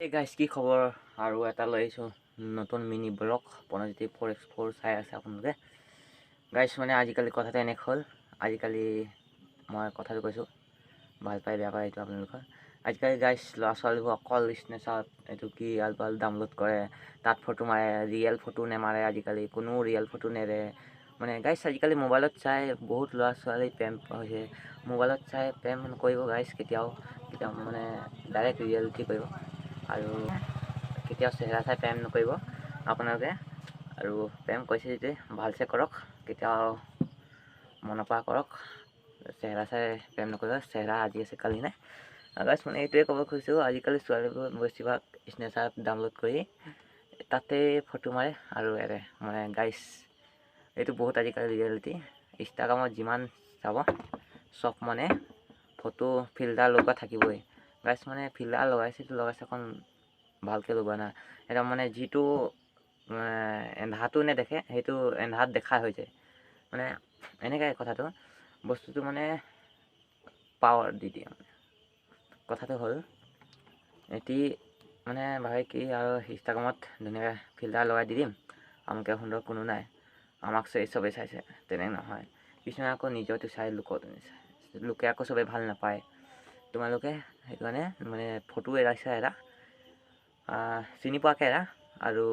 এই গাইজ কি খবৰ আৰু এটা লৈ আহিছোঁ নতুন মিনি ব্লগ পনজিটিভ 4x4 চাই আছে আপোনালোকে গাইজ মানে আজিকালি কথাটো এনেকৈ হ'ল আজিকালি মই কথাটো কৈছোঁ ভাল পাই বেয়া পায় এইটো আপোনালোকৰ আজিকালি গাইজ ল'ৰা ছোৱালীবোৰ অকল স্নেপচাট এইটো কি আলবাল ডাউনলোড কৰে তাত ফটো মাৰে ৰিয়েল ফটো নেমাৰে আজিকালি কোনো ৰিয়েল ফটো নেৰে মানে গাইজ আজিকালি মোবাইলত চাই বহুত ল'ৰা ছোৱালী প্ৰেম হৈছে মোবাইলত চাই প্ৰেম নকৰিব গাইজ কেতিয়াও মানে ডাইৰেক্ট ৰিয়েলিটি কৰিব আৰু কেতিয়াও চেহেৰা চাই প্ৰেম নকৰিব আপোনালোকে আৰু প্ৰেম কৰিছে যদি ভালছে কৰক কেতিয়াও মনৰ পৰা কৰক চেহেৰা চাই প্ৰেম নকৰিব চেহেৰা আজি আছে কালি নাই গাইজ মানে এইটোৱে ক'ব খুজিছোঁ আজিকালি ছোৱালীবোৰ বেছিভাগ স্নেপচাট ডাউনলোড কৰি তাতে ফটো মাৰে আৰু এৰে মানে গাইজ এইটো বহুত আজিকালি ৰিয়েলিটি ইনষ্টাগ্ৰামত যিমান চাব চব মানে ফটো ফিল্টাৰ লগোৱা থাকিবই গাইজ মানে ফিল্টাৰ লগাইছে অকণ ভালকৈ লগোৱা নাই এটা মানে যিটো এন্ধাৰটো নেদেখে সেইটো এন্ধাৰত দেখা হৈ যায় মানে এনেকৈ কথাটো বস্তুটো মানে পাৱাৰ দি দিয়ে মানে কথাটো হ'ল এটি মানে ভাবে কি আৰু ইনষ্টাগ্ৰামত ধুনীয়াকৈ ফিল্টাৰ লগাই দি দিম আমুকে সুন্দৰ কোনো নাই আমাক চবেই চাইছে তেনে নহয় কিছুমানে আকৌ নিজৰটো চাই লোকৰটো নাচায় লোকে আকৌ চবেই ভাল নাপায় তোমালোকে সেইকাৰণে মানে ফটো এৰাইছা এৰা চিনি পোৱাকৈ এৰা আৰু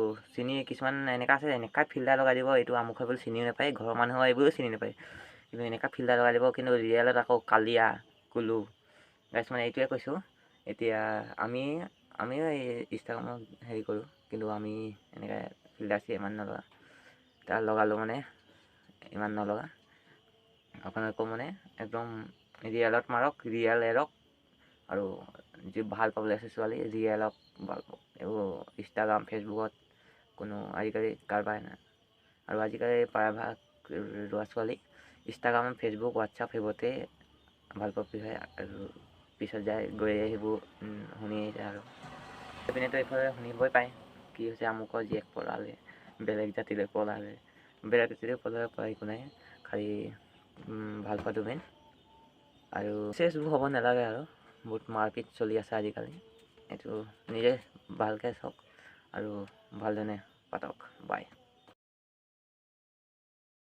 কিছুমান এনেকুৱা আছে এনেকুৱা ফিল্টাৰ লগাই দিব এইটো আমুক হৈ বুলি চিনি নাপায় ঘৰৰ মানুহৰ এইবোৰো চিনি নাপায় কিন্তু এনেকুৱা ফিল্টাৰ লগাই দিব কিন্তু ৰিয়েলত আকৌ কালিয়া কুলু গাইজ মানে এইটোৱে কৈছোঁ এতিয়া আমিও এই ইনষ্টাগ্ৰামত হেৰি কৰোঁ কিন্তু আমি এনেকৈ ফিল্টাৰ ইমান নলগা তাৰ লগালোঁ মানে ইমান নলগা আপোনালোকেও মানে একদম ৰিয়েলত মাৰক ৰিয়েল এৰক আৰু যি ভাল পাবলৈ আছে ছোৱালী ৰিয়েলক ভাল পাওক এইবোৰ ইনষ্টাগ্ৰাম ফেচবুকত কোনো আজিকালি কাৰোবাৰ নাই আৰু আজিকালি প্ৰায়ভাগ ল'ৰা ছোৱালী ইনষ্টাগ্ৰাম ফেচবুক হোৱাটছআপ সেইবোৰতে ভাল পোৱা হয় আৰু পিছত যায় গৈ সেইবোৰ শুনি যায় আৰু এইপিনেতো এইফালে শুনিবই পায় কি হৈছে আমুকৰ জীয়েক পলালে বেলেগ জাতিলৈ পলালে বেলেগ জাতিলৈ পলাব পৰা একো নাই খালি ভাল পোৱাটো মেইন আৰু চেচবোৰ হ'ব নালাগে আৰু বহুত মাৰপিট চলি আছে আজিকালি এইটো নিজে ভালকৈ চাওক আৰু ভালধৰণে পাতক বাই